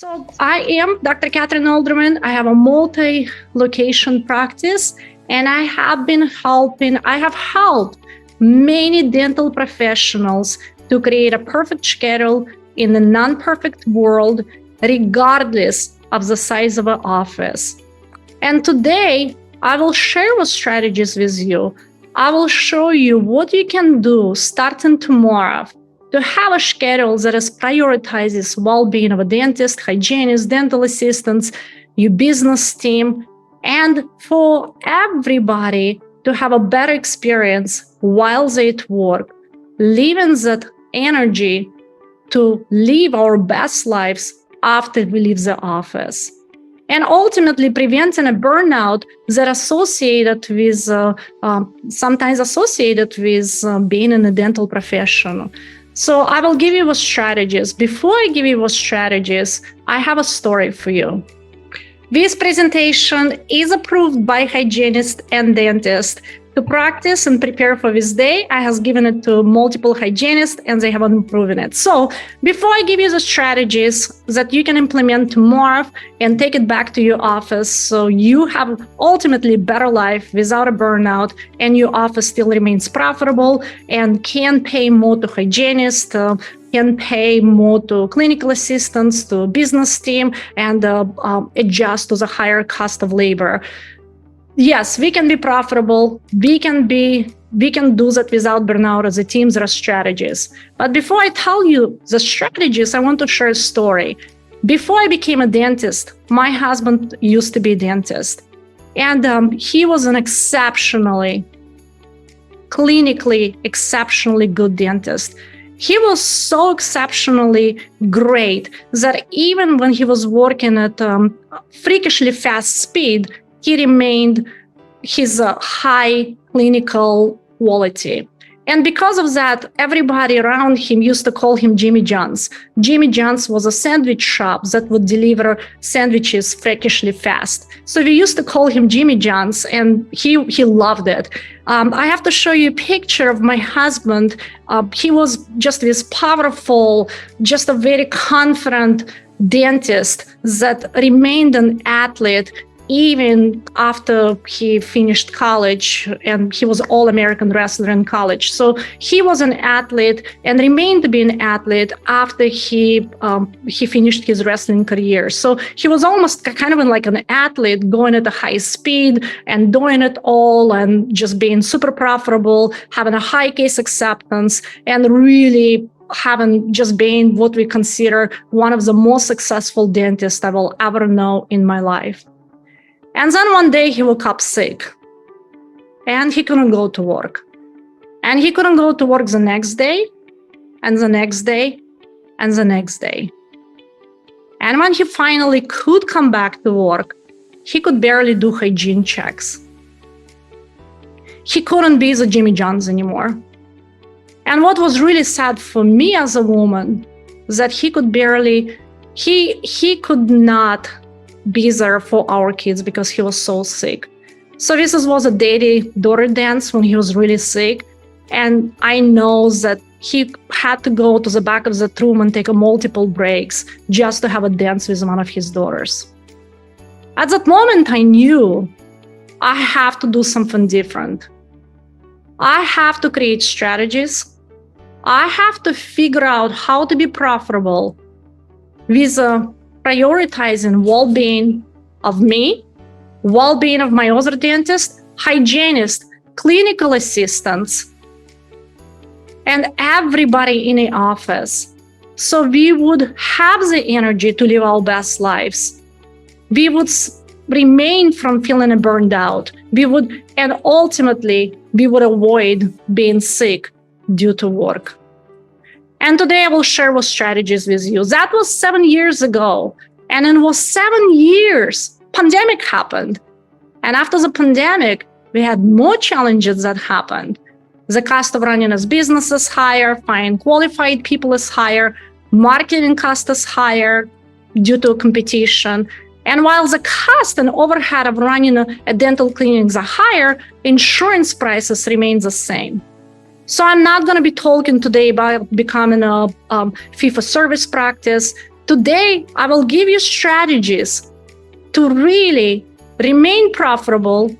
So I am Dr. Kathryn Alderman. I have a multi-location practice, and I have helped many dental professionals to create a perfect schedule in the non-perfect world, regardless of the size of an office. And today, I will share strategies with you. I will show you what you can do starting tomorrow to have a schedule that prioritizes well-being of a dentist, hygienist, dental assistants, your business team, and for everybody to have a better experience while they're at work, leaving that energy to live our best lives after we leave the office. And ultimately preventing a burnout that sometimes associated with being in a dental profession. So I will give you strategies. Before I give you strategies, I have a story for you. This presentation is approved by hygienists and dentists. To practice and prepare for this day, I have given it to multiple hygienists and they have improved it. So before I give you the strategies that you can implement tomorrow and take it back to your office so you have ultimately better life without a burnout and your office still remains profitable and can pay more to hygienists, can pay more to clinical assistants, to business team, and adjust to the higher cost of labor. Yes, we can be profitable. We can do that without burnout as a team. There are strategies. But before I tell you the strategies, I want to share a story. Before I became a dentist, my husband used to be a dentist. And he was an clinically exceptionally good dentist. He was so exceptionally great that even when he was working at freakishly fast speed, he remained his high clinical quality. And because of that, everybody around him used to call him Jimmy John's. Jimmy John's was a sandwich shop that would deliver sandwiches freakishly fast. So we used to call him Jimmy John's, and he loved it. I have to show you a picture of my husband. He was just this powerful, just a very confident dentist that remained an athlete even after he finished college, and he was all-American wrestler in college. So he was an athlete and remained to be an athlete after he finished his wrestling career. So he was almost kind of like an athlete going at a high speed and doing it all and just being super profitable, having a high case acceptance, and really having just been what we consider one of the most successful dentists I will ever know in my life. And then one day he woke up sick and he couldn't go to work. And he couldn't go to work the next day and the next day and the next day. And when he finally could come back to work, he could barely do hygiene checks. He couldn't be the Jimmy John's anymore. And what was really sad for me as a woman is that he could not be there for our kids because he was so sick. So this was a daddy-daughter dance when he was really sick. And I know that he had to go to the back of the room and take multiple breaks just to have a dance with one of his daughters. At that moment, I knew I have to do something different. I have to create strategies. I have to figure out how to be profitable with prioritizing well-being of me, well-being of my other dentists, hygienists, clinical assistants, and everybody in the office. So we would have the energy to live our best lives. We would remain from feeling burned out. And ultimately, we would avoid being sick due to work. And today I will share what strategies with you. That was 7 years ago. And it was 7 years, pandemic happened. And after the pandemic, we had more challenges that happened. The cost of running a business is higher, finding qualified people is higher, marketing cost is higher due to competition. And while the cost and overhead of running a dental clinic are higher, insurance prices remain the same. So I'm not going to be talking today about becoming a fee-for-service practice. Today, I will give you strategies to really remain profitable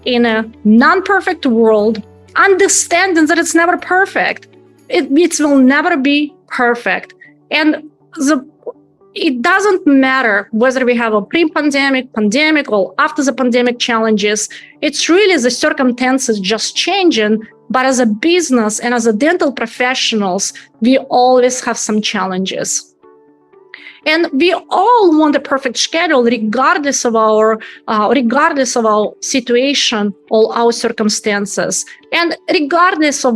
in a non-perfect world, understanding that it's never perfect. It will never be perfect. And it doesn't matter whether we have a pre-pandemic, pandemic, or after the pandemic challenges. It's really the circumstances just changing. But as a business and as a dental professionals, we always have some challenges. And we all want a perfect schedule, regardless of our situation or our circumstances, and regardless of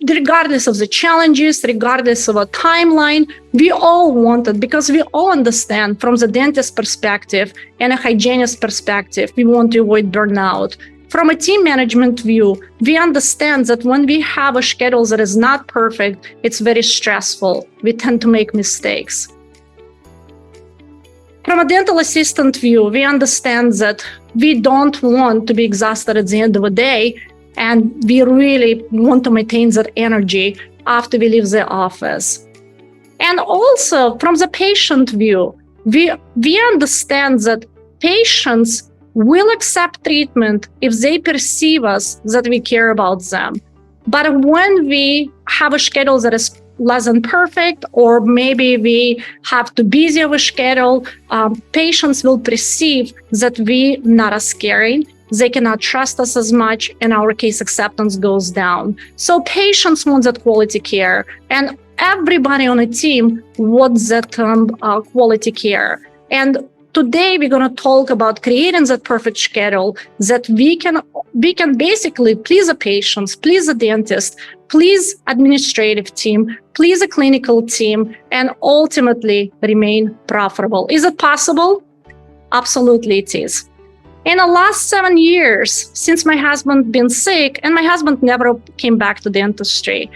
regardless of the challenges, regardless of a timeline, we all want it because we all understand from the dentist perspective and a hygienist perspective, we want to avoid burnout. From a team management view, we understand that when we have a schedule that is not perfect, it's very stressful. We tend to make mistakes. From a dental assistant view, we understand that we don't want to be exhausted at the end of the day, and we really want to maintain that energy after we leave the office. And also from the patient view, we understand that patients will accept treatment if they perceive us that we care about them. But when we have a schedule that is less than perfect, or maybe we have too busy of a schedule, patients will perceive that we not as caring. They cannot trust us as much, and our case acceptance goes down. So patients want that quality care, and everybody on a team wants that quality care. And today we're going to talk about creating that perfect schedule that we can basically please the patients, please the dentist, please administrative team, please a clinical team, and ultimately remain profitable. Is it possible? Absolutely it is. In the last 7 years, since my husband been sick, and my husband never came back to dentistry,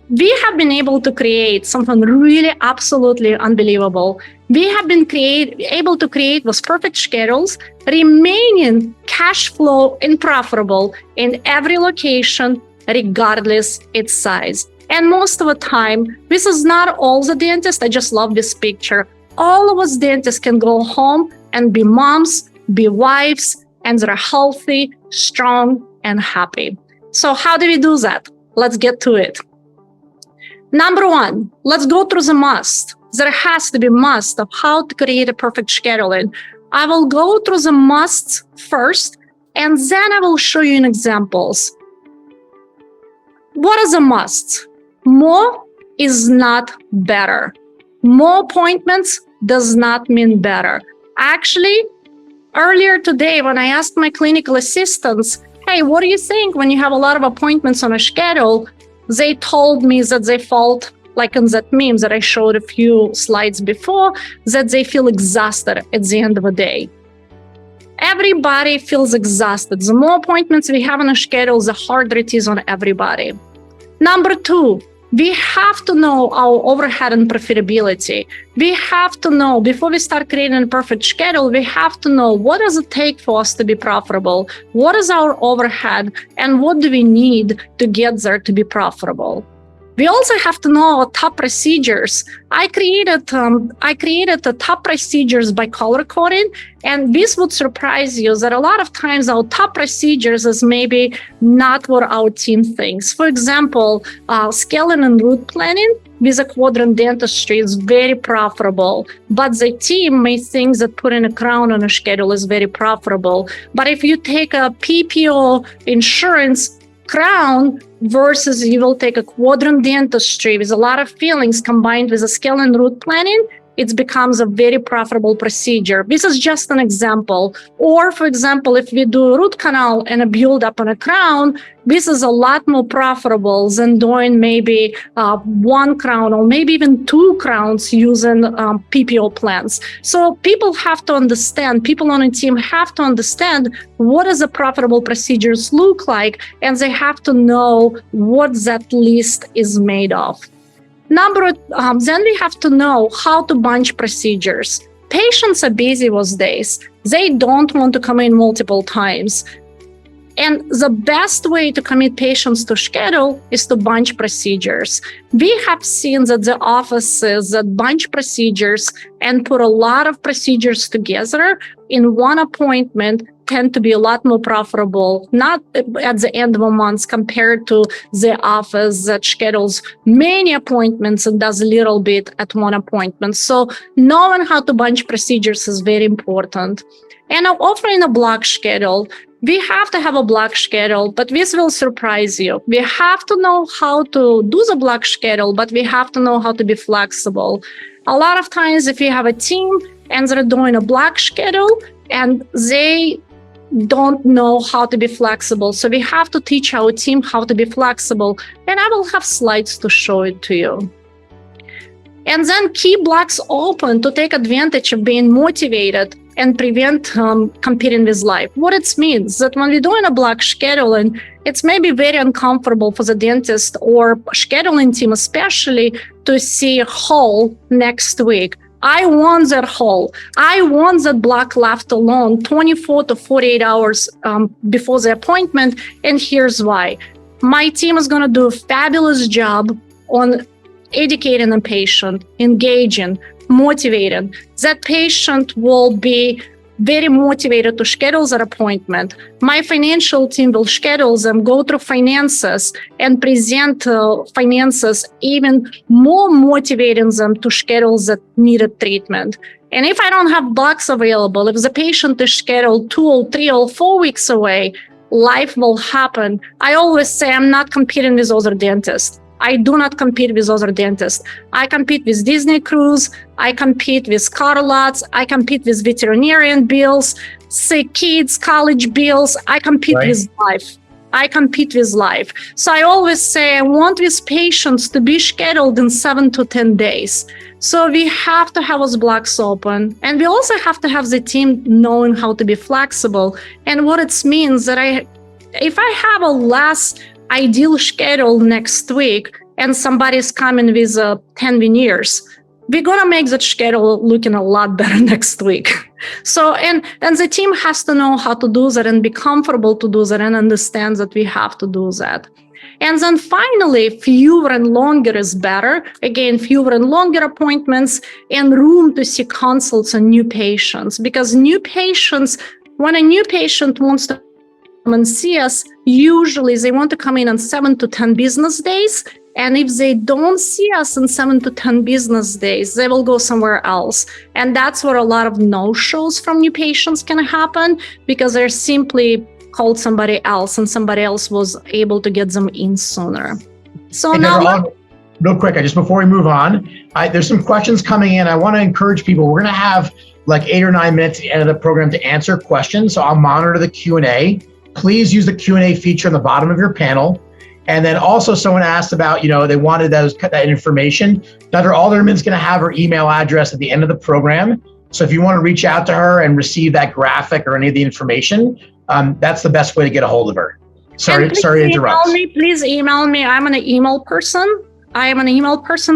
we have been able to create something really absolutely unbelievable. We have been able to create those perfect schedules, remaining cash flow and profitable in every location, regardless its size. And most of the time, this is not all the dentists. I just love this picture. All of us dentists can go home and be moms, be wives, and they're healthy, strong, and happy. So how do we do that? Let's get to it. Number one, let's go through the must. There has to be must of how to create a perfect scheduling. I will go through the musts first, and then I will show you in examples. What are the musts? More is not better. More appointments does not mean better. Actually, earlier today, when I asked my clinical assistants, hey, what do you think when you have a lot of appointments on a schedule? They told me that they felt like in that meme that I showed a few slides before, that they feel exhausted at the end of the day. Everybody feels exhausted. The more appointments we have on a schedule, the harder it is on everybody. Number two, we have to know our overhead and profitability. We have to know, before we start creating a perfect schedule, we have to know what does it take for us to be profitable? What is our overhead? And what do we need to get there to be profitable? We also have to know our top procedures. I created the top procedures by color coding, and this would surprise you that a lot of times our top procedures is maybe not what our team thinks. For example, scaling and root planning with a quadrant dentistry is very profitable, but the team may think that putting a crown on a schedule is very profitable. But if you take a PPO insurance crown versus you will take a quadrant dentistry with a lot of fillings combined with a scale and root planning, it becomes a very profitable procedure. This is just an example. Or for example, if we do a root canal and a build up on a crown, this is a lot more profitable than doing maybe one crown or maybe even two crowns using PPO plans. So people have to understand, people on a team have to understand what does a profitable procedures look like, and they have to know what that list is made of. Then we have to know how to bunch procedures. Patients are busy those days. They don't want to come in multiple times. And the best way to commit patients to schedule is to bunch procedures. We have seen that the offices that bunch procedures and put a lot of procedures together in one appointment tend to be a lot more profitable, not at the end of a month compared to the office that schedules many appointments and does a little bit at one appointment. So knowing how to bunch procedures is very important. And offering a block schedule, we have to have a block schedule, but this will surprise you. We have to know how to do the block schedule, but we have to know how to be flexible. A lot of times, if you have a team and they're doing a block schedule and they don't know how to be flexible. So we have to teach our team how to be flexible. And I will have slides to show it to you. And then keep blocks open to take advantage of being motivated and prevent competing with life. What it means that when we're doing a block scheduling, it's maybe very uncomfortable for the dentist or scheduling team, especially to see a hole next week. I want that hole. I want that block left alone 24 to 48 hours before the appointment. And here's why. My team is going to do a fabulous job on educating a patient, engaging, motivating. That patient will be very motivated to schedule that appointment. My financial team will schedule them, go through finances, and present finances, even more motivating them to schedule that needed treatment. And if I don't have blocks available, if the patient is scheduled 2 or 3 or 4 weeks away, life will happen. I always say I'm not competing with other dentists. I do not compete with other dentists. I compete with Disney cruise. I compete with car lots. I compete with veterinarian bills, sick kids, college bills. I compete with life. I compete with life. So I always say I want these patients to be scheduled in 7 to 10 days. So we have to have those blocks open. And we also have to have the team knowing how to be flexible. And what it means that if I have a less ideal schedule next week and somebody's coming with 10 veneers, we're going to make that schedule looking a lot better next week. So, and the team has to know how to do that and be comfortable to do that and understand that we have to do that. And then finally, fewer and longer is better. Again, fewer and longer appointments and room to see consults on new patients, because new patients, when a new patient wants to come and see us, usually they want to come in on 7 to 10 business days. And if they don't see us in 7 to 10 business days, they will go somewhere else. And that's where a lot of no-shows from new patients can happen, because they're simply called somebody else and somebody else was able to get them in sooner. So now, real quick, just before we move on, there's some questions coming in. I want to encourage people. We're going to have like 8 or 9 minutes at the end of the program to answer questions. So I'll monitor the Q&A. Please use the Q&A feature on the bottom of your panel. And then also someone asked about, they wanted that information. Dr. Alderman's going to have her email address at the end of the program. So if you want to reach out to her and receive that graphic or any of the information, that's the best way to get a hold of her. Sorry to interrupt. Please email me. I'm an email person.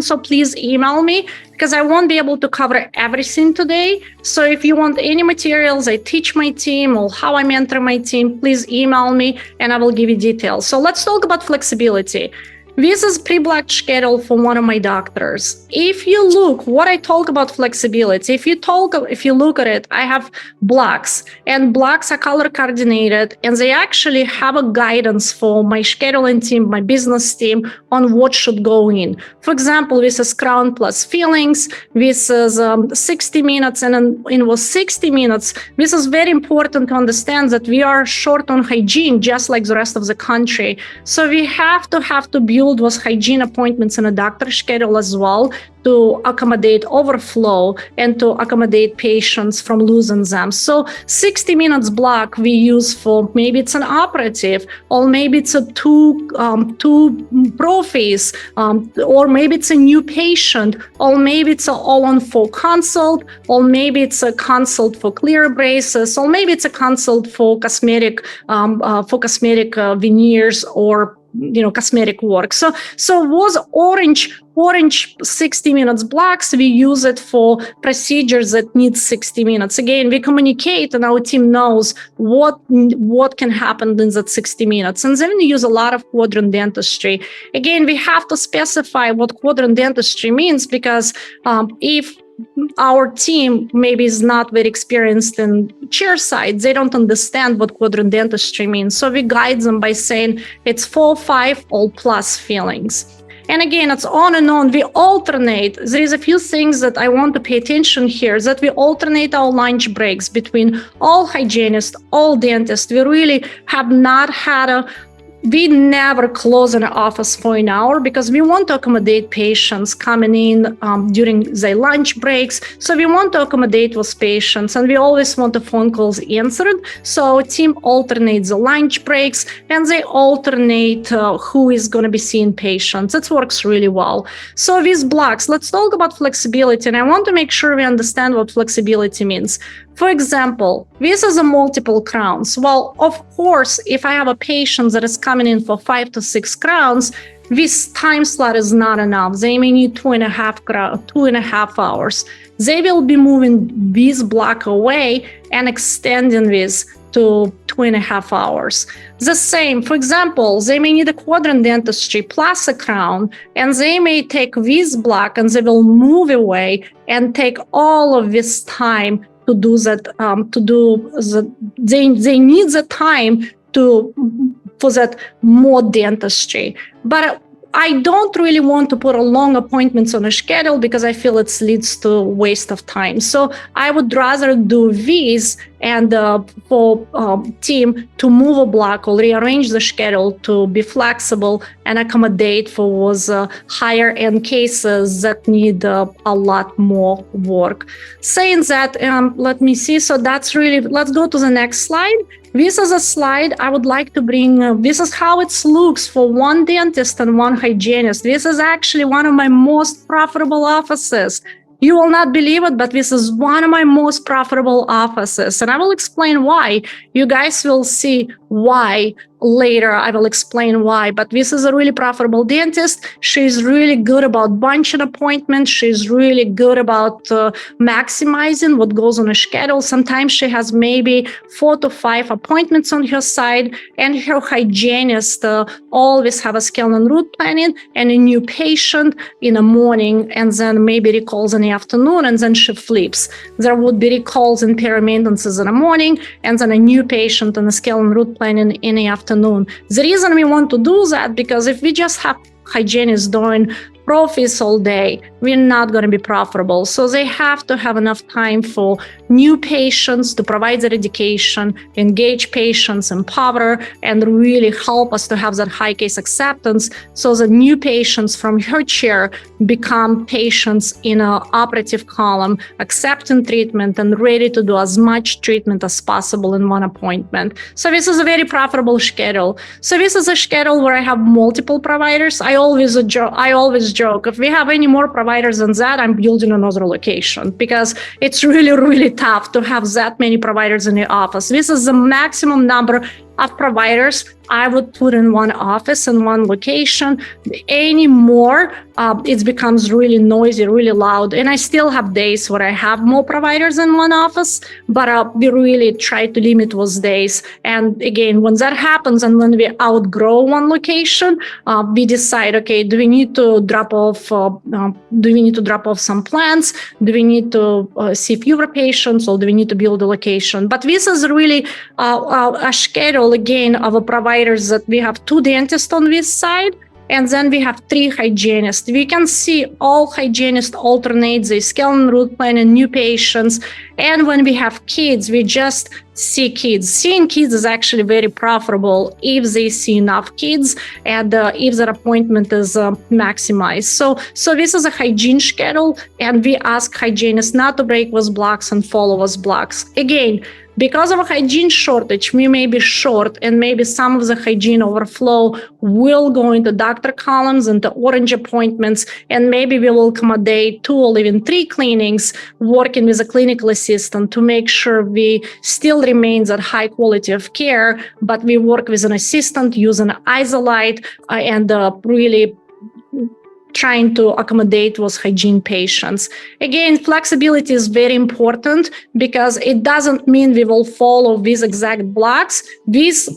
So please email me, because I won't be able to cover everything today. So if you want any materials I teach my team or how I mentor my team, please email me and I will give you details. So let's talk about flexibility. This is pre-blocked schedule for one of my doctors. If you look, what I talk about flexibility, if you look at it, I have blocks, and blocks are color coordinated, and they actually have a guidance for my scheduling team, my business team, on what should go in. For example, this is Crown Plus Fillings. This is 60 minutes, and then it was 60 minutes. This is very important to understand that we are short on hygiene, just like the rest of the country. So we have to build those hygiene appointments in a doctor's schedule as well, to accommodate overflow and to accommodate patients from losing them. So 60 minutes block we use for, maybe it's an operative, or maybe it's a two prophies, or maybe it's a new patient, or maybe it's an all-on-4 consult, or maybe it's a consult for clear braces, or maybe it's a consult for cosmetic veneers or cosmetic work. So was orange orange 60 minutes blocks, we use it for procedures that need 60 minutes. Again, we communicate and our team knows what can happen in that 60 minutes. And then we use a lot of quadrant dentistry. Again, we have to specify what quadrant dentistry means, because if our team maybe is not very experienced in chair side, they don't understand what quadrant dentistry means. So we guide them by saying it's 4-5 all plus fillings. And again, it's on and on. We alternate. There is a few things that I want to pay attention here, that we alternate our lunch breaks between all hygienists, all dentists. We really have not had we never close an office for an hour, because we want to accommodate patients coming in during their lunch breaks. So we want to accommodate those patients, and we always want the phone calls answered. So our team alternates the lunch breaks, and they alternate who is going to be seeing patients. It works really well. So these blocks, let's talk about flexibility. And I want to make sure we understand what flexibility means. For example, this is a multiple crowns. Well, of course, if I have a patient that is coming in for 5 to 6 crowns, this time slot is not enough. They may need 2.5 hours. They will be moving this block away and extending this to 2.5 hours. The same, for example, they may need a quadrant dentistry plus a crown, and they may take this block and they will move away and take all of this time to do that. They need the time for that more dentistry. But I don't really want to put a long appointments on a schedule, because I feel it leads to waste of time. So I would rather do this, and for team to move a block or rearrange the schedule to be flexible and accommodate for those higher end cases that need a lot more work. Saying that, let me see. So that's really, let's go to the next slide. This is a slide I would like to bring. This is how it looks for one dentist and one hygienist. This is actually one of my most profitable offices. You will not believe it, but this is one of my most profitable offices. And I will explain why. You guys will see why later. I will explain why. But this is a really profitable dentist. She's really good about bunching appointments. She's really good about maximizing what goes on a schedule. Sometimes she has maybe 4 to 5 appointments on her side, and her hygienist always have a scale and route planning and a new patient in the morning, and then maybe recalls in the afternoon, and then she flips. There would be recalls and peri-maintenances in the morning, and then a new patient and a scale and route planning in the afternoon. The reason we want to do that, because if we just have hygienists doing profits all day, we're not going to be profitable. So they have to have enough time for new patients, to provide their education, engage patients, empower, and really help us to have that high case acceptance, so the new patients from her chair become patients in an operative column, accepting treatment and ready to do as much treatment as possible in one appointment. So this is a very profitable schedule. So this is a schedule where I have multiple providers. I always joke, if we have any more providers than that, I'm building another location, because it's really tough to have that many providers in the office. This is the maximum number of providers I would put in one office and one location. Any more, it becomes really noisy, really loud. And I still have days where I have more providers in one office, but we really try to limit those days. And again, when that happens and when we outgrow one location, we decide, okay, do we need to drop off some plans? Do we need to see fewer patients, or do we need to build a location? But this is really a schedule, again, of a providers that we have 2 dentists on this side, and then we have 3 hygienists. We can see all hygienists alternate the scale and route plan and new patients. And when we have kids, we just see kids. Seeing kids is actually very profitable if they see enough kids and if their appointment is maximized. So this is a hygiene schedule, and we ask hygienists not to break those blocks and follow those blocks. Again, because of a hygiene shortage, we may be short, and maybe some of the hygiene overflow will go into doctor columns, into orange appointments, and maybe we will accommodate 2 or even 3 cleanings, working with a clinical assistant to make sure we still remain that high quality of care, but we work with an assistant using Isolite and really trying to accommodate those hygiene patients. Again, flexibility is very important because it doesn't mean we will follow these exact blocks. This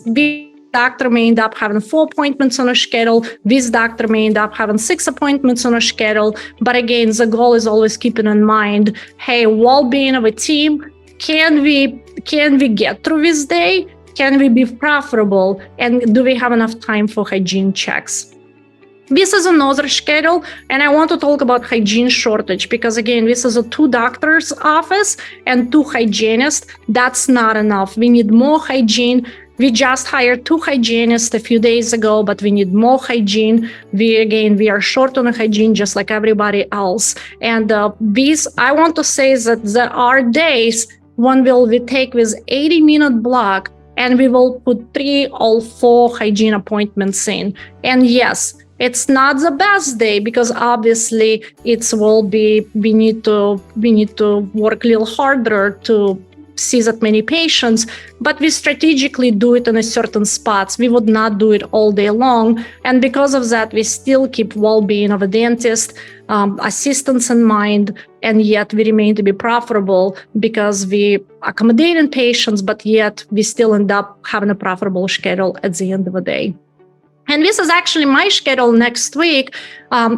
doctor may end up having 4 appointments on a schedule. This doctor may end up having 6 appointments on a schedule. But again, the goal is always keeping in mind, hey, well-being of a team, can we get through this day? Can we be profitable? And do we have enough time for hygiene checks? This is another schedule, and I want to talk about hygiene shortage because, again, this is a 2 doctors' office and 2 hygienists. That's not enough. We need more hygiene. We just hired 2 hygienists a few days ago, but we need more hygiene. We are short on hygiene just like everybody else. And I want to say that there are days when we take this 80-minute block and we will put 3 or 4 hygiene appointments in. And yes, it's not the best day because obviously we need to work a little harder to see that many patients, but we strategically do it in a certain spots. We would not do it all day long. And because of that, we still keep well-being of a dentist, assistants in mind, and yet we remain to be profitable because we accommodate patients, but yet we still end up having a profitable schedule at the end of the day. And this is actually my schedule next week.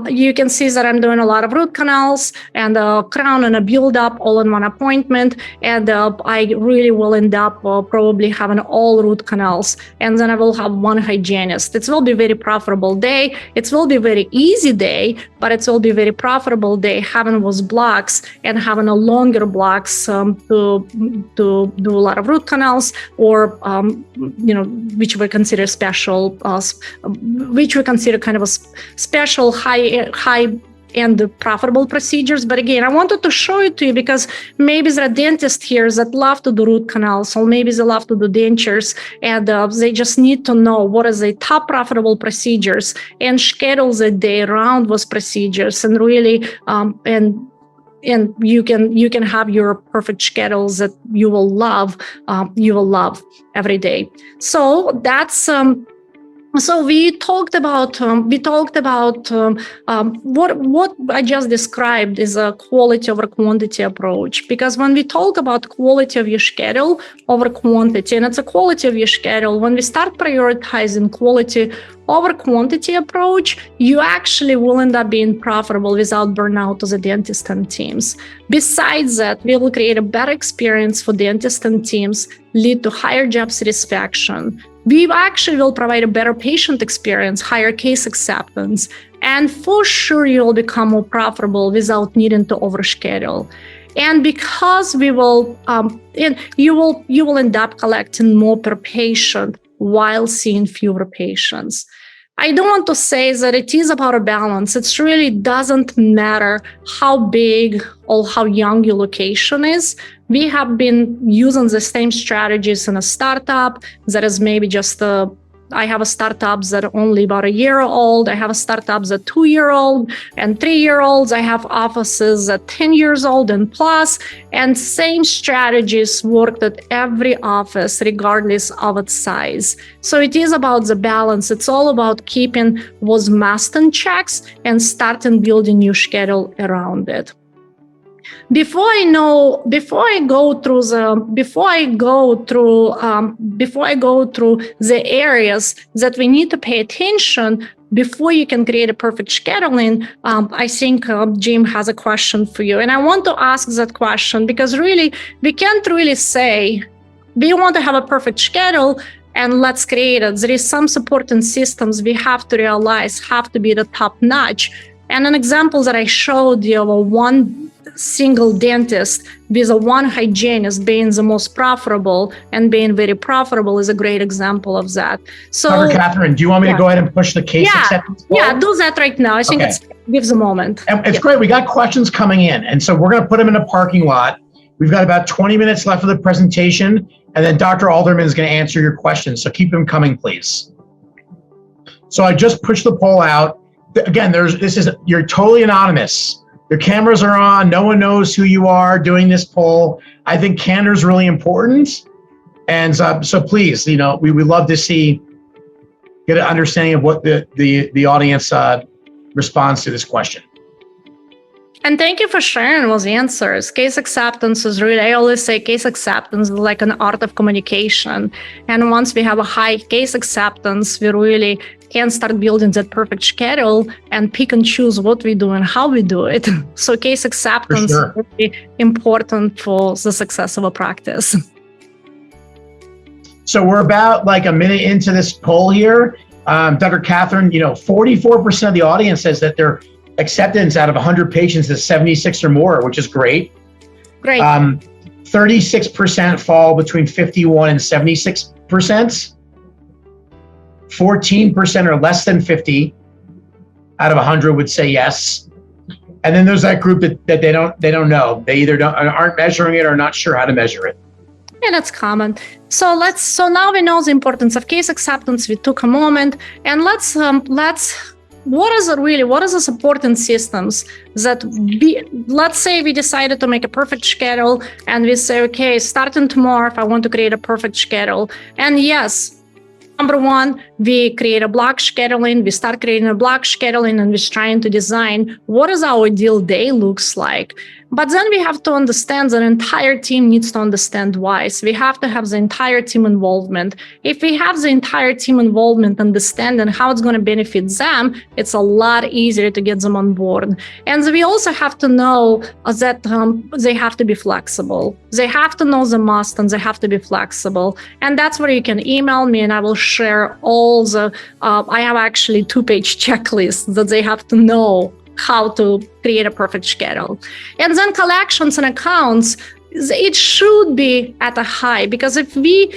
You can see that I'm doing a lot of root canals and a crown and a build-up all in one appointment. And I really will end up probably having all root canals. And then I will have 1 hygienist. It will be a very profitable day. It will be a very easy day, but it will be a very profitable day having those blocks and having a longer blocks to do a lot of root canals or, which we consider special, which we consider kind of a special high-end profitable procedures. But again, I wanted to show it to you because maybe there are dentists here that love to do root canals, or maybe they love to do dentures, and they just need to know what is the top profitable procedures and schedule the day around those procedures, and really and you can have your perfect schedules that you will love every day. So that's So we talked about what I just described is a quality over quantity approach. Because when we talk about quality of your schedule over quantity, and it's a quality of your schedule, when we start prioritizing quality over quantity approach, you actually will end up being profitable without burnout to the dentist and teams. Besides that, we will create a better experience for dentists and teams, lead to higher job satisfaction. We actually will provide a better patient experience, higher case acceptance, and for sure you will become more profitable without needing to overschedule. And because we will, you will end up collecting more per patient while seeing fewer patients. I don't want to say that it is about a balance. It really doesn't matter how big or how young your location is. We have been using the same strategies in a startup that is maybe just I have a startups that are only about a year old. I have a startups that 2-year-old and 3-year-olds. I have offices that 10 years old and plus, and same strategies worked at every office regardless of its size. So it is about the balance. It's all about keeping those must-and checks and starting building new schedule around it. Before I go through the areas that we need to pay attention before you can create a perfect scheduling, I think Jim has a question for you. And I want to ask that question because really, we can't really say, we want to have a perfect schedule and let's create it. There is some supporting systems we have to realize have to be the top notch. And an example that I showed you of one single dentist with a 1 hygienist being the most profitable and being very profitable is a great example of that. So, Dr. Kathryn, do you want me to go ahead and push the case acceptance forward? Yeah, do that right now. I think it gives a moment. And it's great. We got questions coming in. And so we're going to put them in a parking lot. We've got about 20 minutes left of the presentation. And then Dr. Alderman is going to answer your questions. So keep them coming, please. So I just pushed the poll out. Again, you're totally anonymous. Your cameras are on. No one knows who you are doing this poll. I think candor is really important. And so please, we would love to get an understanding of what the audience responds to this question. And thank you for sharing those answers. Case acceptance is really, I always say case acceptance is like an art of communication. And once we have a high case acceptance, we really can start building that perfect schedule and pick and choose what we do and how we do it. So case acceptance is really important for the success of a practice. So we're about like a minute into this poll here. Dr. Kathryn, 44% of the audience says that their acceptance out of 100 patients is 76 or more, which is great. Great. 36% fall between 51 and 76%. 14% or less than 50 out of 100 would say yes. And then there's that group that they don't know. They either aren't measuring it or not sure how to measure it. Yeah, that's common. So now we know the importance of case acceptance. We took a moment, and let's what are the supporting systems that let's say we decided to make a perfect schedule, and we say, okay, starting tomorrow, if I want to create a perfect schedule. And yes, number one, we create a block scheduling, we start creating a block scheduling, and we're trying to design what is our ideal day looks like. But then we have to understand that the entire team needs to understand why. So we have to have the entire team involvement. If we have the entire team involvement, understanding how it's going to benefit them, it's a lot easier to get them on board. And we also have to know that they have to be flexible. They have to know the must, and they have to be flexible. And that's where you can email me, and I will share all the, I have actually 2-page checklists that they have to know how to create a perfect schedule. And then collections and accounts, it should be at a high, because if we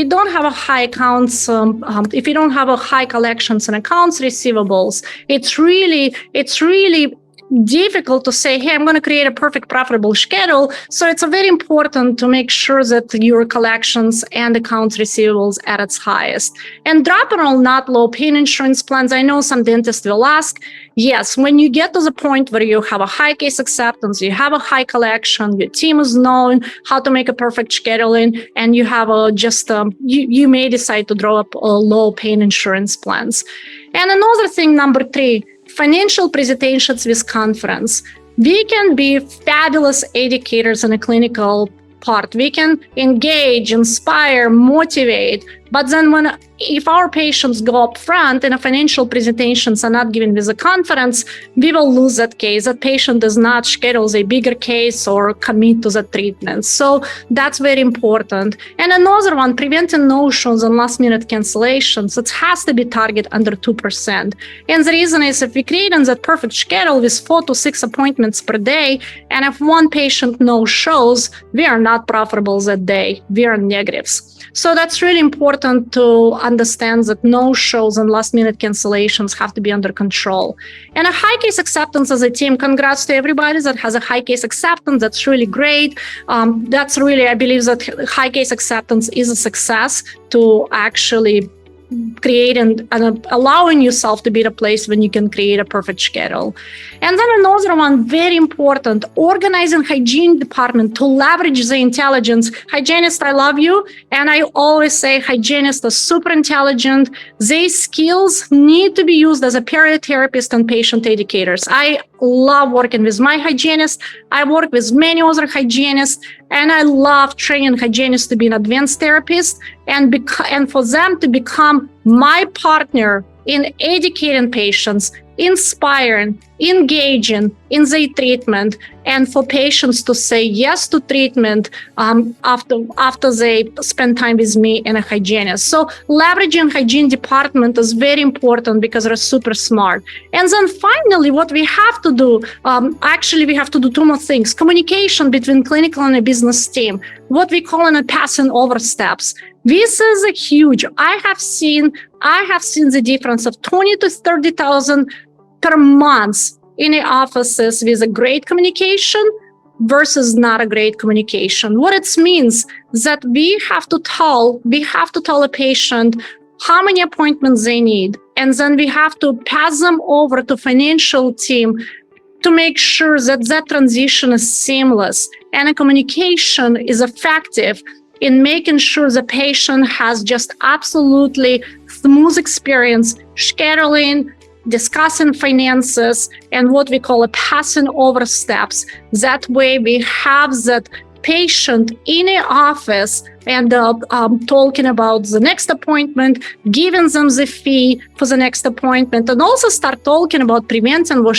don't have a high accounts, if we don't have a high collections and accounts receivables, it's really difficult to say, hey, I'm going to create a perfect profitable schedule. So it's very important to make sure that your collections and accounts receivables at its highest. And drop and roll, not low pain insurance plans. I know some dentists will ask, yes, when you get to the point where you have a high case acceptance, you have a high collection, your team is knowing how to make a perfect scheduling, and you have you may decide to draw up low pain insurance plans. And another thing, number 3, financial presentations with confidence. We can be fabulous educators in a clinical part. We can engage, inspire, motivate. But then if our patients go up front and the financial presentations are not given with the confidence, we will lose that case. That patient does not schedule a bigger case or commit to the treatment. So that's very important. And another one, preventing no-shows and last-minute cancellations. It has to be target under 2%. And the reason is, if we create that perfect schedule with 4 to 6 appointments per day, and if one patient no-shows, we are not profitable that day. We are negatives. So that's really important to understand that no-shows and last-minute cancellations have to be under control. And a high case acceptance as a team, congrats to everybody that has a high case acceptance. That's really great. That's really, I believe that high case acceptance is a success to actually create and allowing yourself to be the place when you can create a perfect schedule. And then another one, very important, organizing hygiene department to leverage the intelligence. Hygienists, I love you. And I always say hygienists are super intelligent. Their skills need to be used as a periotherapist and patient educators. I love working with my hygienist. I work with many other hygienists, and I love training hygienists to be an advanced therapist and for them to become my partner in educating patients, inspiring, engaging in their treatment, and for patients to say yes to treatment after they spend time with me and a hygienist. So leveraging hygiene department is very important because they're super smart. And then finally, what we have to do, we have to do 2 more things. Communication between clinical and a business team, what we call in passing over steps. This is a huge, I have seen the difference of 20 to 30,000 per month in the offices with a great communication versus not a great communication. What it means that we have to tell a patient how many appointments they need, and then we have to pass them over to financial team to make sure that transition is seamless and a communication is effective in making sure the patient has just absolutely smooth experience scheduling, discussing finances, and what we call a passing over steps. That way we have that patient in the office and talking about the next appointment, giving them the fee for the next appointment, and also start talking about preventing with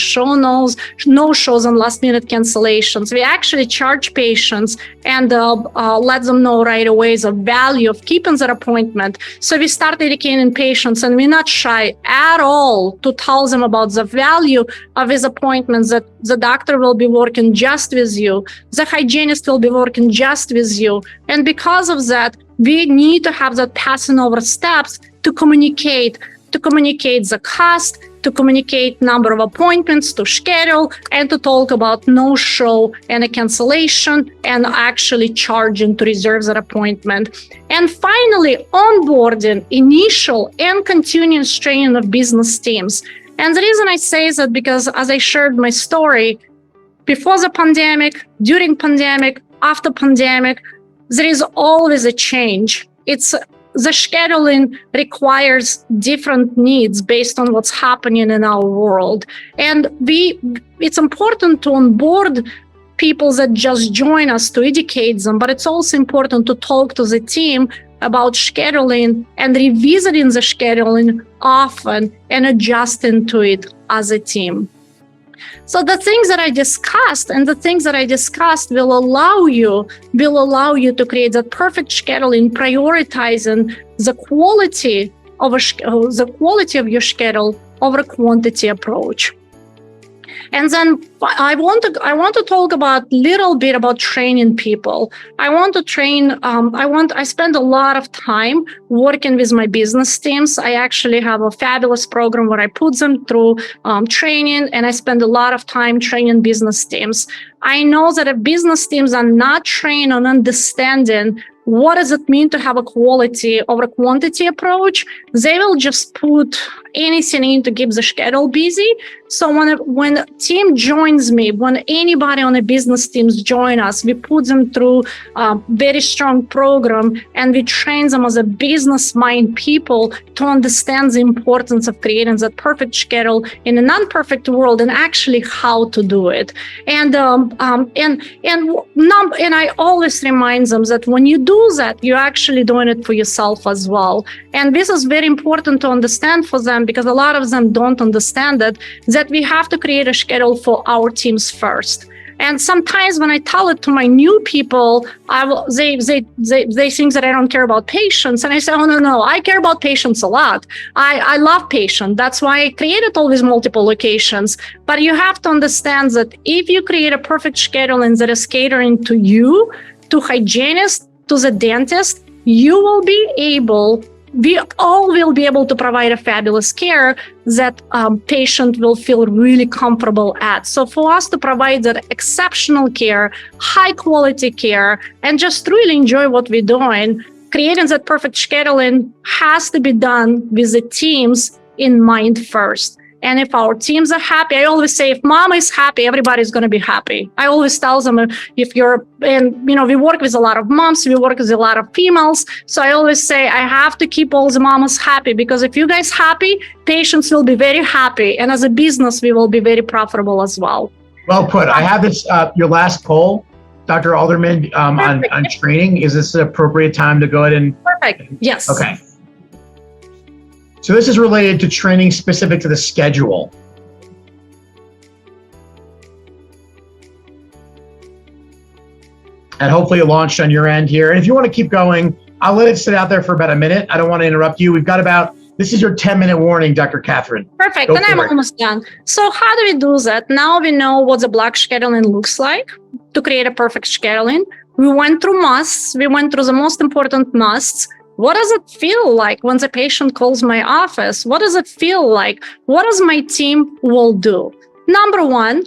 no-shows and last-minute cancellations. We actually charge patients and let them know right away the value of keeping their appointment. So we start educating patients, and we're not shy at all to tell them about the value of his appointments, that the doctor will be working just with you, the hygienist will be working just with you. And because of that, we need to have that passing over steps to communicate the cost, to communicate number of appointments, to schedule, and to talk about no-show and a cancellation, and actually charging to reserve that appointment. And finally, onboarding, initial and continuous training of business teams. And the reason I say that, because as I shared my story, before the pandemic, during pandemic, after pandemic, there is always a change. The scheduling requires different needs based on what's happening in our world. And it's important to onboard people that just join us to educate them, but it's also important to talk to the team about scheduling and revisiting the scheduling often and adjusting to it as a team. So the things that I discussed will allow you to create that perfect scheduling, prioritizing the quality of your schedule over quantity approach. And then I want to talk about little bit about training people. I spend a lot of time working with my business teams. I actually have a fabulous program where I put them through training, and I spend a lot of time training business teams. I know that if business teams are not trained on understanding what does it mean to have a quality over quantity approach, they will just put anything in to keep the schedule busy. So when a team joins me, when anybody on the business teams join us, we put them through a very strong program, and we train them as a business mind people to understand the importance of creating that perfect schedule in a non-perfect world, and actually how to do it. And I always remind them that when you do that, you're actually doing it for yourself as well. And this is very important to understand for them, because a lot of them don't understand that we have to create a schedule for our teams first. And sometimes when I tell it to my new people, they think that I don't care about patients. And I say, oh, no, I care about patients a lot. I love patients. That's why I created all these multiple locations. But you have to understand that if you create a perfect schedule and that is catering to you, to hygienists, to the dentist, we all will be able to provide a fabulous care that patient will feel really comfortable at. So for us to provide that exceptional care, high quality care, and just really enjoy what we're doing, creating that perfect scheduling has to be done with the teams in mind first. And if our teams are happy, I always say, if mama is happy, everybody's going to be we always tell them, we work with a lot of moms, we work with a lot of females. So I always say, I have to keep all the mamas happy, because if you guys happy, patients will be very happy. And as a business, we will be very profitable as well. Well put. I have this, your last poll, Dr. Alderman, on training. Is this an appropriate time to go ahead and? Perfect. Yes. Okay. So this is related to training specific to the schedule. And hopefully it launched on your end here. And if you want to keep going, I'll let it sit out there for about a minute. I don't want to interrupt you. This is your 10-minute warning, Dr. Kathryn. Perfect. And I'm almost done. So how do we do that? Now we know what the block scheduling looks like to create a perfect scheduling. We went through musts. We went through the most important musts. What does it feel like when the patient calls my office? What does it feel like? What does my team will do? Number one,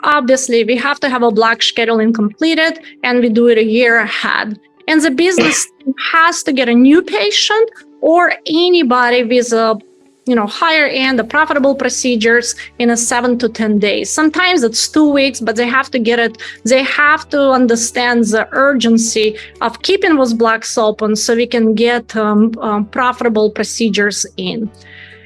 obviously we have to have a block scheduling completed, and we do it a year ahead. And the business has to get a new patient or anybody with a higher end, the profitable procedures in a 7 to 10 days. Sometimes it's 2 weeks, but they have to get it. They have to understand the urgency of keeping those blocks open so we can get profitable procedures in.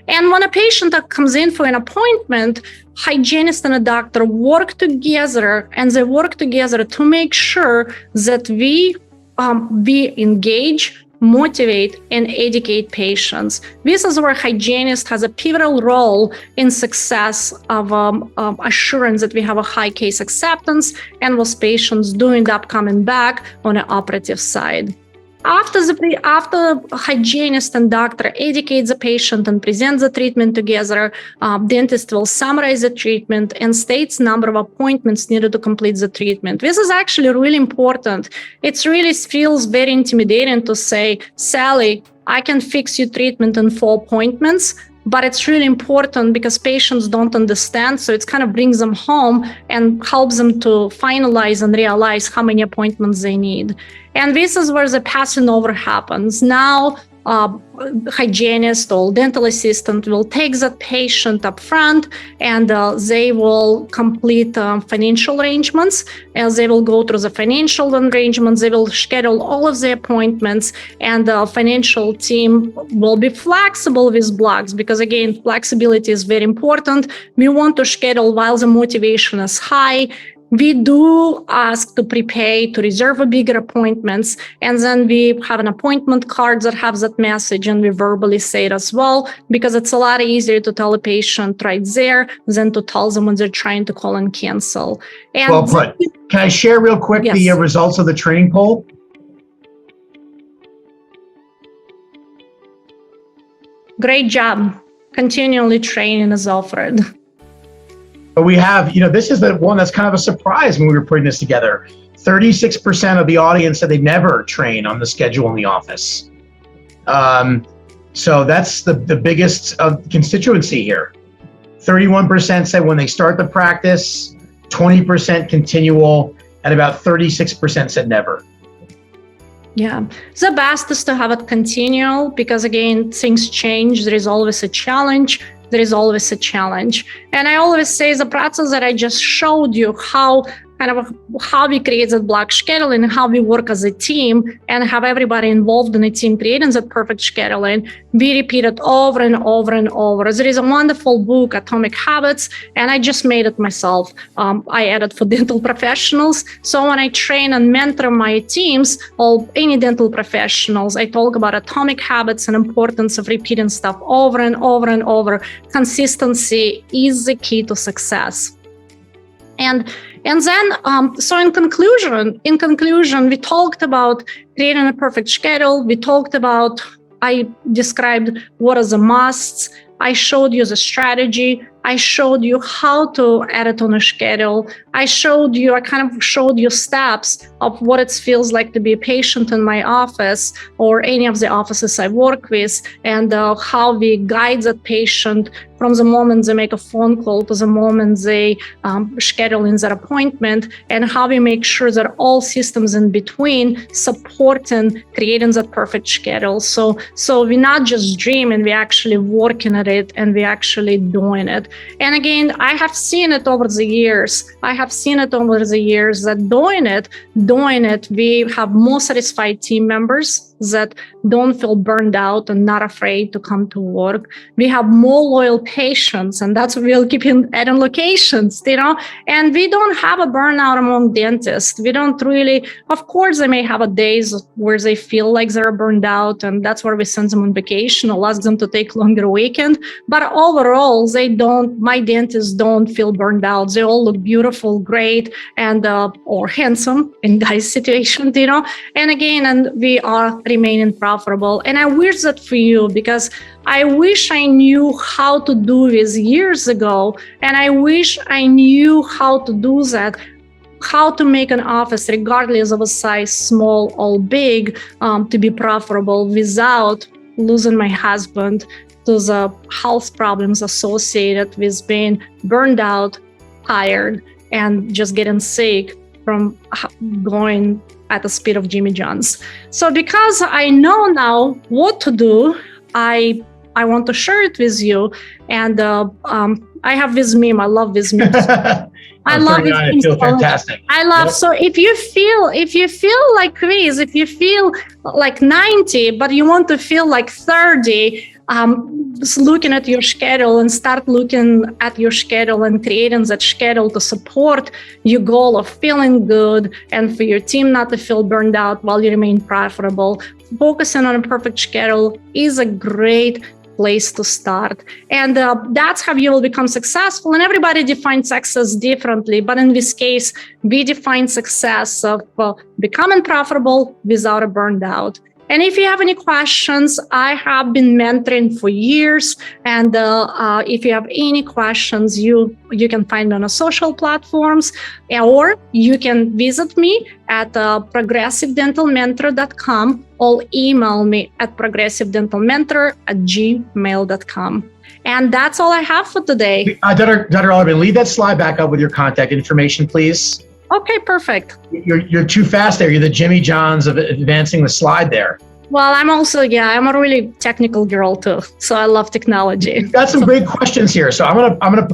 And when a patient comes in for an appointment, hygienist and a doctor work together, and they work together to make sure that we engage, motivate, and educate patients. This is where hygienist has a pivotal role in success of assurance that we have a high case acceptance and with patients do end up coming back on the operative side. After hygienist and doctor educate the patient and present the treatment together, dentist will summarize the treatment and states number of appointments needed to complete the treatment. This is actually really important. It really feels very intimidating to say, Sally, I can fix your treatment in 4 appointments. But it's really important because patients don't understand. So it kind of brings them home and helps them to finalize and realize how many appointments they need. And this is where the passing over happens. Now, hygienist or dental assistant will take that patient up front and they will complete financial arrangements. As they will go through the financial arrangements, they will schedule all of the appointments, and the financial team will be flexible with blocks because, again, flexibility is very important. We want to schedule while the motivation is high. We do ask to prepay, to reserve a bigger appointments, and then we have an appointment card that has that message, and we verbally say it as well, because it's a lot easier to tell a patient right there than to tell them when they're trying to call and cancel. And well put. Can I share real quick the results of the training poll? Great job. Continually training is offered. But we have, this is the one that's kind of a surprise when we were putting this together. 36% of the audience said they never train on the schedule in the office. So that's the biggest constituency here. 31% said when they start the practice, 20% continual, and about 36% said never. Yeah, the best is to have it continual because, again, things change. There is always a challenge. And I always say the process that I just showed you, how we create that block scheduling and how we work as a team and have everybody involved in a team creating that perfect scheduling. We repeat it over and over and over. There is a wonderful book, Atomic Habits, and I just made it myself. I added for dental professionals. So when I train and mentor my teams or any dental professionals, I talk about atomic habits and importance of repeating stuff over and over and over. Consistency is the key to success. And then, so in conclusion, we talked about creating a perfect schedule. I described what are the musts. I showed you the strategy. I showed you how to add it on a schedule. I kind of showed you steps of what it feels like to be a patient in my office or any of the offices I work with, and how we guide that patient from the moment they make a phone call to the moment they schedule in their appointment, and how we make sure that all systems in between support and creating that perfect schedule. So we're not just dreaming, we're actually working at it and we're actually doing it. And again, I have seen it over the years. That doing it, we have more satisfied team members that don't feel burned out and not afraid to come to work. We have more loyal patients, and that's what we'll keep adding locations, and we don't have a burnout among dentists. We don't really, of course, they may have a days where they feel like they're burned out, and that's where we send them on vacation or ask them to take longer weekend. But overall, my dentists don't feel burned out. They all look beautiful, great, and or handsome in guys' situation, and again, and we are remaining profitable. And I wish that for you, because I wish I knew how to do this years ago, and I wish I knew how to do that, how to make an office, regardless of a size, small or big, to be profitable without losing my husband to the health problems associated with being burned out, tired, and just getting sick from going at the speed of Jimmy John's. So because I know now what to do, I want to share it with you. And I have this meme. I love this meme. I love it. I feel fantastic. I love. Yep. So if you feel like this, if you feel like 90, but you want to feel like 30, looking at your schedule and start looking at your schedule and creating that schedule to support your goal of feeling good and for your team not to feel burned out while you remain profitable. Focusing on a perfect schedule is a great place to start. And that's how you will become successful. And everybody defines success differently. But in this case, we define success of becoming profitable without a burned out. And if you have any questions, I have been mentoring for years. And if you have any questions, you can find me on the social platforms, or you can visit me at progressivedentalmentor.com or email me at progressivedentalmentor@gmail.com. And that's all I have for today. Dr. Alderman, leave that slide back up with your contact information, please. Okay, perfect. You're too fast there. You're the Jimmy Johns of advancing the slide there. Well, I'm also, I'm a really technical girl too. So I love technology. You've got some great questions here. So I'm gonna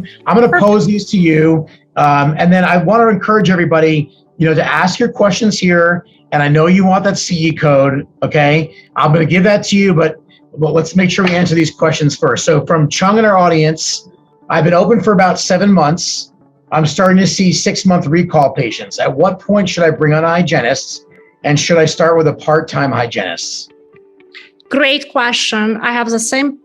pose these to you. And then I want to encourage everybody, to ask your questions here. And I know you want that CE code. Okay. I'm going to give that to you, but let's make sure we answer these questions first. So from Chung in our audience, I've been open for about 7 months. I'm starting to see 6-month recall patients. At what point should I bring on a hygienist? And should I start with a part-time hygienist? Great question. I have the same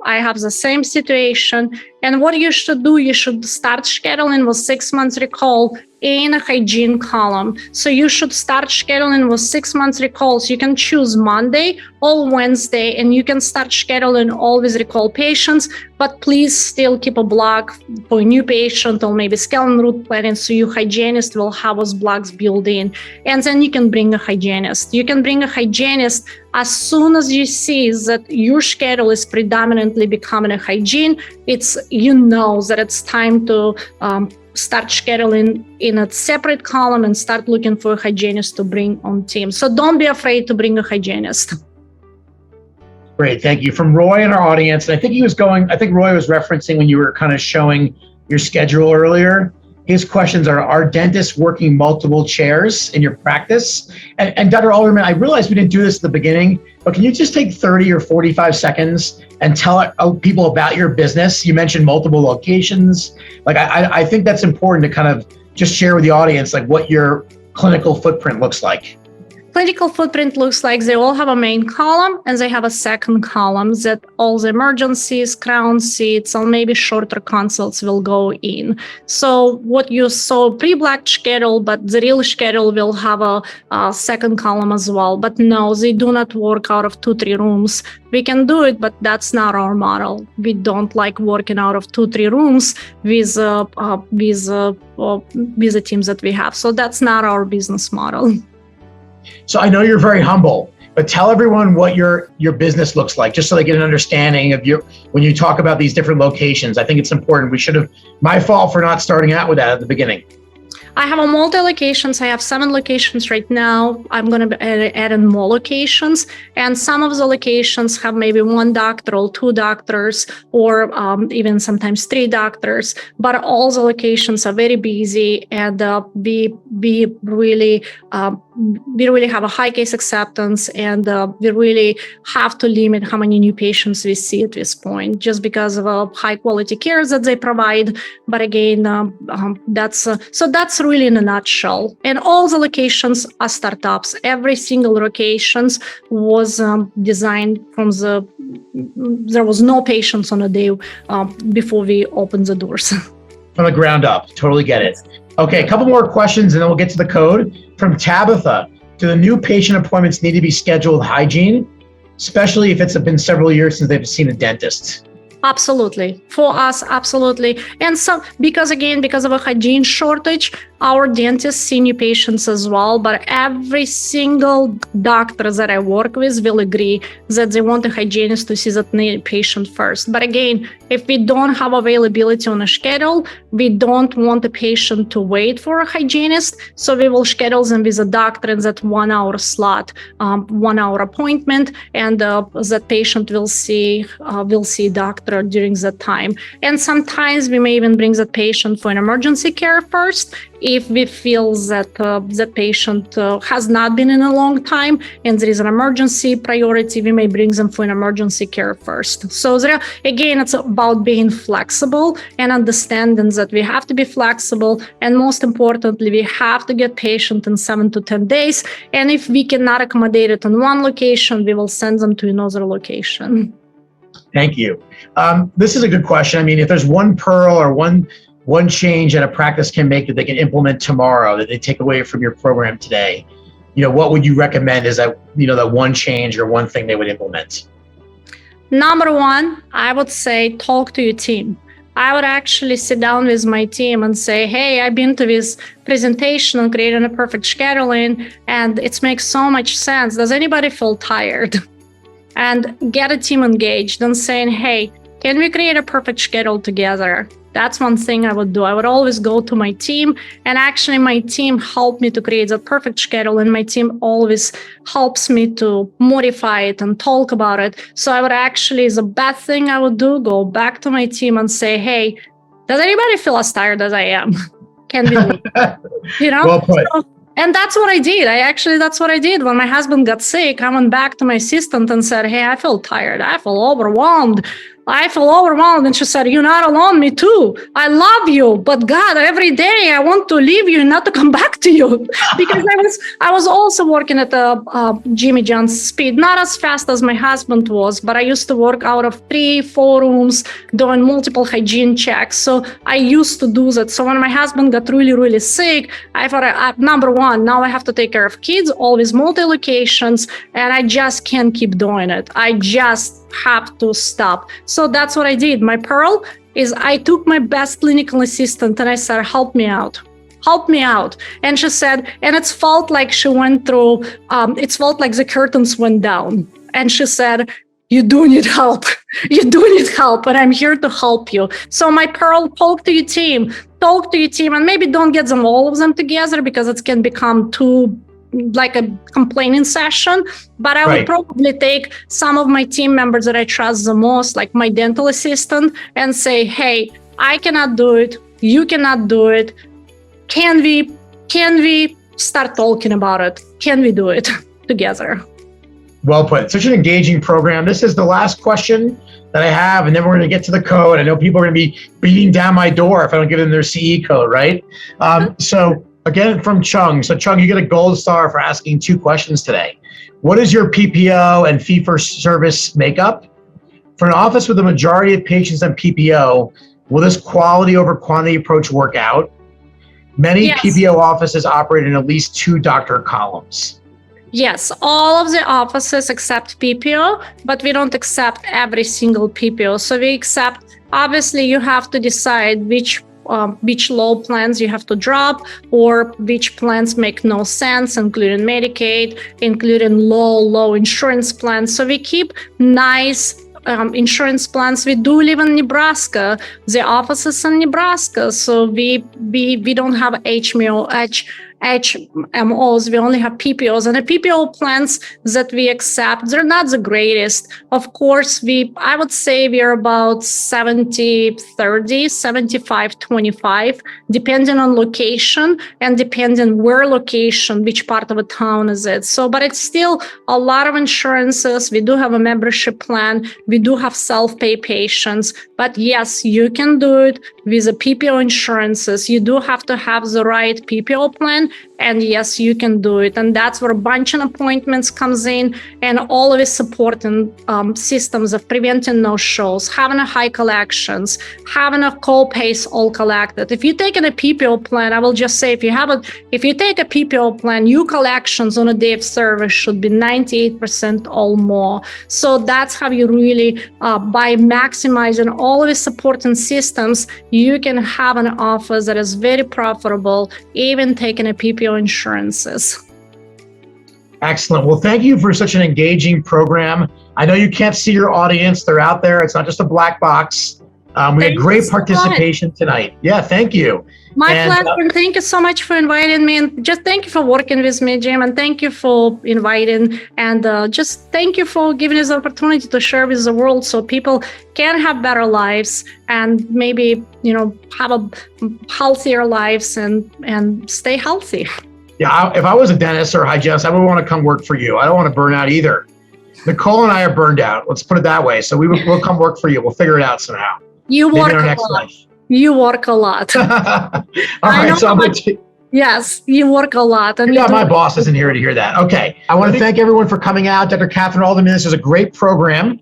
situation. And what you should do, you should start scheduling with 6 months recall in a hygiene column. So you should start scheduling with 6 months recalls. You can choose Monday or Wednesday, and you can start scheduling all with recall patients, but please still keep a block for a new patient or maybe skeleton root planning, so your hygienist will have those blocks built in. And then you can bring a hygienist. You can bring a hygienist as soon as you see that your schedule is predominantly becoming a hygiene. That it's time to start scheduling in a separate column and start looking for a hygienist to bring on team. So don't be afraid to bring a hygienist. Great, thank you. From Roy in our audience, and I think Roy was referencing when you were kind of showing your schedule earlier. His questions are dentists working multiple chairs in your practice? And Dr. Alderman, I realized we didn't do this at the beginning, but can you just take 30 or 45 seconds and tell people about your business? You mentioned multiple locations. I think that's important to kind of just share with the audience, what your clinical footprint looks like. Clinical footprint looks like they all have a main column and they have a second column that all the emergencies, crown seats, or maybe shorter consults will go in. So what you saw pre-blocked schedule, but the real schedule will have a second column as well. But no, they do not work out of 2-3 rooms. We can do it, but that's not our model. We don't like working out of 2-3 rooms with the teams that we have. So that's not our business model. So I know you're very humble, but tell everyone what your business looks like, just so they get an understanding of when you talk about these different locations. I think it's important. My fault for not starting out with that at the beginning. I have a multi-locations. I have 7 locations right now. I'm going to be adding more locations. And some of the locations have maybe 1 doctor or 2 doctors, or even sometimes 3 doctors. But all the locations are very busy, and we really have a high case acceptance, and we really have to limit how many new patients we see at this point, just because of high quality care that they provide. But again, that's really in a nutshell. And all the locations are startups. Every single location was designed there was no patients on a day before we opened the doors. From the ground up, totally get it. Okay, a couple more questions and then we'll get to the code. From Tabitha, do the new patient appointments need to be scheduled hygiene, especially if it's been several years since they've seen a dentist? Absolutely. For us, absolutely. And so, because of a hygiene shortage, our dentists see new patients as well, but every single doctor that I work with will agree that they want a hygienist to see that new patient first. But again, if we don't have availability on a schedule, we don't want the patient to wait for a hygienist. So we will schedule them with a doctor in that 1 hour slot, 1 hour appointment, and that patient will see doctor doctor during that time. And sometimes we may even bring that patient for an emergency care first if we feel that the patient has not been in a long time and there is an emergency priority. We may bring them for an emergency care first. So there, again, it's about being flexible and understanding that we have to be flexible, and most importantly, we have to get patient in 7 to 10 days. And if we cannot accommodate it in one location, we will send them to another location. Thank you. This is a good question. I mean, if there's one pearl or one change that a practice can make that they can implement tomorrow that they take away from your program today, what would you recommend is that, that one change or one thing they would implement? Number one, I would say talk to your team. I would actually sit down with my team and say, hey, I've been to this presentation on creating a perfect scheduling, and it makes so much sense. Does anybody feel tired? And get a team engaged and saying, hey, can we create a perfect schedule together? That's one thing I would do. I would always go to my team, and actually my team helped me to create the perfect schedule, and my team always helps me to modify it and talk about it. So I would actually, the best thing I would do, go back to my team and say, hey, does anybody feel as tired as I am? Can we do it? Well put. And that's what I did. That's what I did. When my husband got sick, I went back to my assistant and said, hey, I feel tired. I feel overwhelmed. And she said, you're not alone, me too. I love you, but God, every day I want to leave you and not to come back to you. Because I was also working at Jimmy John's speed, not as fast as my husband was, but I used to work out of 3-4 rooms doing multiple hygiene checks. So I used to do that. So when my husband got really, really sick, I thought, number one, now I have to take care of kids, always multi-locations, and I just can't keep doing it. I just have to stop. So that's what I did. My pearl is I took my best clinical assistant and I said, help me out. And she said, and it's felt like she went through, it felt like the curtains went down. And she said, you do need help. And I'm here to help you. So my pearl, talk to your team, and maybe don't get them all of them together because it can become too like a complaining session, but I would probably take some of my team members that I trust the most, like my dental assistant, and say, hey, I cannot do it. You cannot do it. Can we start talking about it? Can we do it together? Well put. Such an engaging program. This is the last question that I have, and then we're going to get to the code. I know people are going to be beating down my door if I don't give them their CE code, right? So again, from Chung. So Chung, you get a gold star for asking 2 questions today. What is your PPO and fee-for-service makeup? For an office with a majority of patients on PPO, will this quality over quantity approach work out? Many PPO offices operate in at least 2 doctor columns. Yes, all of the offices accept PPO, but we don't accept every single PPO. So we accept, obviously you have to decide which low plans you have to drop, or which plans make no sense, including Medicaid, including low insurance plans. So we keep nice insurance plans. We do live in Nebraska, the offices in Nebraska. So we don't have HMOs, we only have PPOs, and the PPO plans that we accept, they're not the greatest. Of course, I would say we're about 70-30, 75-25, depending on location and depending where location, which part of a town is it. So, but it's still a lot of insurances. We do have a membership plan. We do have self-pay patients, but yes, you can do it with the PPO insurances. You do have to have the right PPO plan. And yes, you can do it. And that's where bunching appointments comes in, and all of the supporting systems of preventing no-shows, having a high collections, having a co-pays all collected. If you take in a PPO plan, I will just say, if you take a PPO plan, your collections on a day of service should be 98% or more. So that's how you really, by maximizing all of the supporting systems, you can have an office that is very profitable, even taking a PPO insurances. Excellent. Well, thank you for such an engaging program. I know you can't see your audience. They're out there. It's not just a black box. We had Thank great you so participation tonight. Yeah, thank you. My And, pleasure. And thank you so much for inviting me. And just thank you for working with me, Jim. And thank you for inviting. And just thank you for giving us the opportunity to share with the world so people can have better lives and maybe, have a healthier lives and stay healthy. Yeah, if I was a dentist or hygienist, I would want to come work for you. I don't want to burn out either. Nicole and I are burned out. Let's put it that way. So we'll come work for you. We'll figure it out somehow. You Maybe work in our a next lot. life. You work a lot. All right, so Yes, you work a lot. And my boss isn't here to hear that. Okay, I want to thank everyone for coming out. Dr. Kathryn Alderman, this is a great program.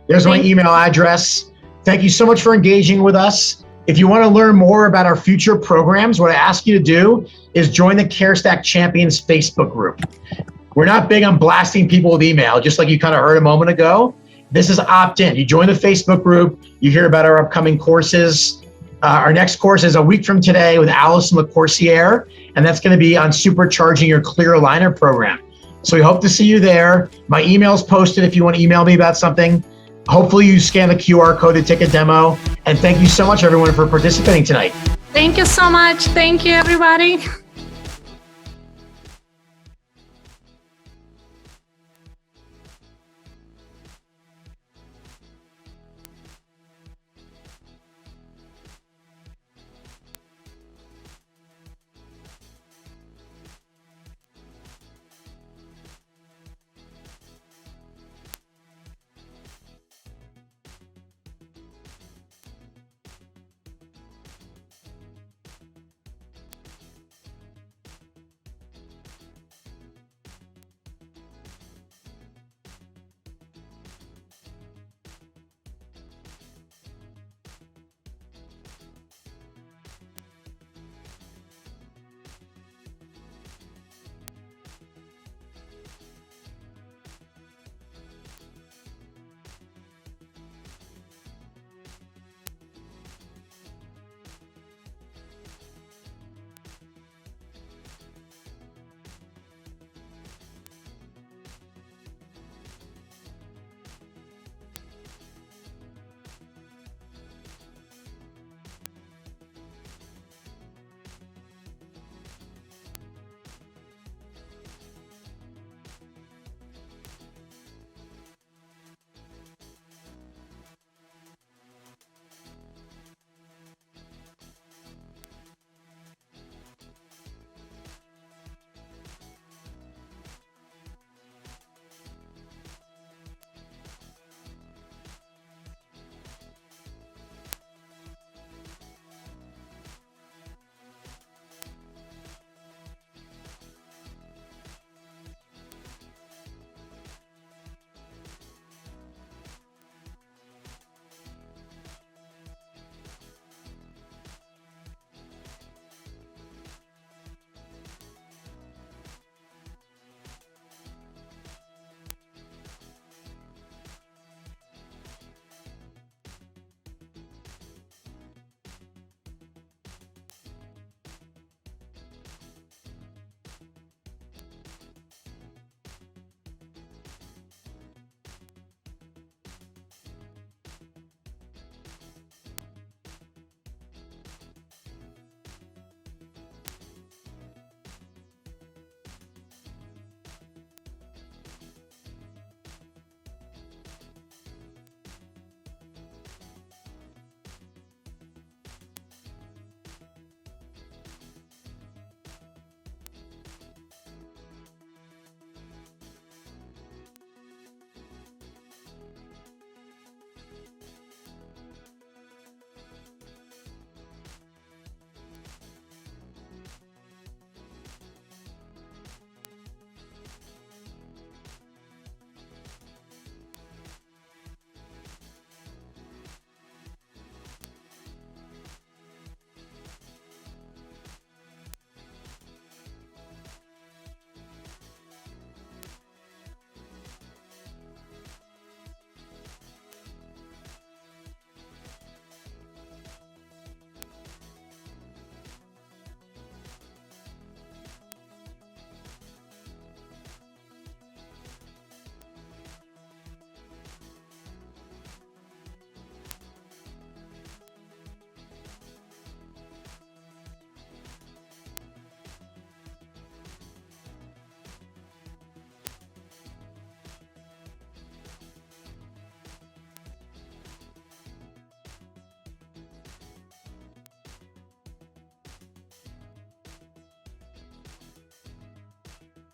There's my email address. Thank you so much for engaging with us. If you want to learn more about our future programs, what I ask you to do is join the CareStack Champions Facebook group. We're not big on blasting people with email, just like you kind of heard a moment ago. This is opt-in. You join the Facebook group, you hear about our upcoming courses. Our next course is a week from today with Allison LaCourciere, and that's going to be on supercharging your clear aligner program. So we hope to see you there. My email's posted if you want to email me about something. Hopefully you scan the QR code to take a demo. And thank you so much, everyone, for participating tonight. Thank you so much. Thank you, everybody.